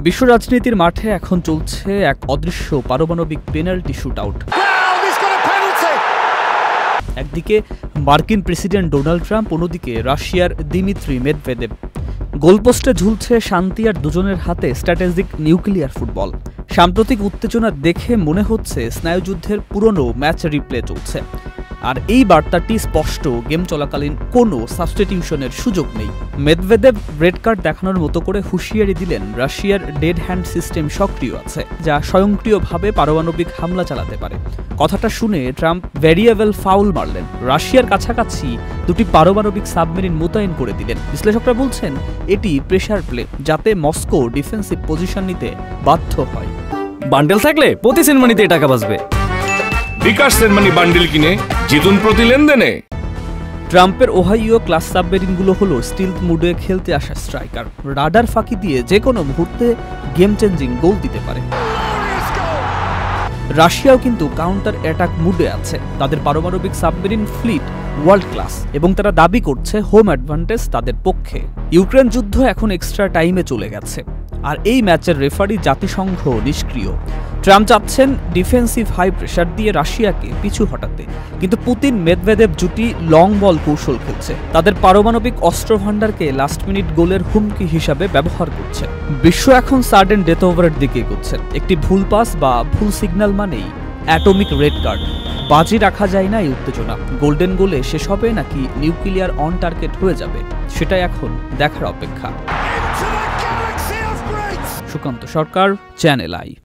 বিশ্ব রাজনীতির মাঠে এখন চলছে এক অদৃশ্য পারমাণবিক পেনাল্টি শুটআউট। একদিকে মার্কিন প্রেসিডেন্ট ডোনাল্ড ট্রাম্প, অন্যদিকে রাশিয়ার দিমিত্রি মেদভেদেভ। গোলপোস্টে ঝুলছে শান্তি আর দুজনের হাতে স্ট্র্যাটেজিক নিউক্লিয়ার ফুটবল। সাম্প্রতিক উত্তেজনা দেখে মনে হচ্ছে স্নায়ুযুদ্ধের পুরনো ম্যাচ রিপ্লে চলছে। আর এই বার্তাটি স্পষ্ট, গেম চলাকালীন কোনো সাবস্টিটিউশনের সুযোগ নেই। মেদভেদেভ রেড কার্ড দেখানোর মতো করে হুঁশিয়ারি দিলেন রাশিয়ার ডেড হ্যান্ড সিস্টেম সক্রিয় আছে, যা স্বয়ংক্রিয়ভাবে পারমাণবিক হামলা চালাতে পারে। কথাটা শুনে ট্রাম্প ভ্যারিয়েবল ফাউল মারলেন, রাশিয়ার কাছাকাছি দুটি পারমাণবিক সাবমেরিন মোতায়েন করে দিলেন। বিশ্লেষকরা বলছেন এটি প্রেশার প্লে, যাতে মস্কো ডিফেন্সিভ পজিশন নিতে বাধ্য হয়। বান্ডেল থাকলে প্রতি সেনমানিতে টাকা বাঁচবে। বিকাশ সেনমানি বান্ডেল কিনে জিতুন প্রতি লেনদেনে। ট্রাম্পের ওহাইও ক্লাস সাবমেরিনগুলো হলো স্টিলথ মুডে খেলতে আসা স্ট্রাইকার। রাডার ফাঁকি দিয়ে যে কোনো মুহূর্তে গেম চেঞ্জিং গোল দিতে পারে। রাশিয়াও কিন্তু কাউন্টার অ্যাটাক মুডে আছে। তাদের পারমাণবিক সাবমেরিন ফ্লিট ওয়ার্ল্ড ক্লাস এবং তারা দাবি করছে হোম অ্যাডভান্টেজ তাদের পক্ষে। ইউক্রেন যুদ্ধ এখন এক্সট্রা টাইমে চলে গেছে, আর এই ম্যাচের রেফারি জাতিসংঘ নিষ্ক্রিয়। ট্রাম্প চাচ্ছেন ডিফেন্সিভ হাই প্রেশার দিয়ে রাশিয়াকে পিছু হটাতে, কিন্তু পুতিন মেদভেদেভ জুটি লং বল কৌশল খেলছে। তাদের পারমাণবিক অস্ত্র ভান্ডারকে লাস্ট মিনিট গোলের হুমকি হিসাবে ব্যবহার করছে। বিশ্ব এখন সাডেন ডেথ ওভারের দিকে এগোচ্ছে। একটি ভুল পাস বা ভুল সিগন্যাল মানেই অ্যাটমিক রেড কার্ড। বাজি রাখা যায় না এই উত্তেজনা। গোল্ডেন গোলে শেষ হবে নাকি নিউক্লিয়ার অন টার্গেট হয়ে যাবে, সেটাই এখন দেখার অপেক্ষা। সুকান্ত সরকার, চ্যানেল আই।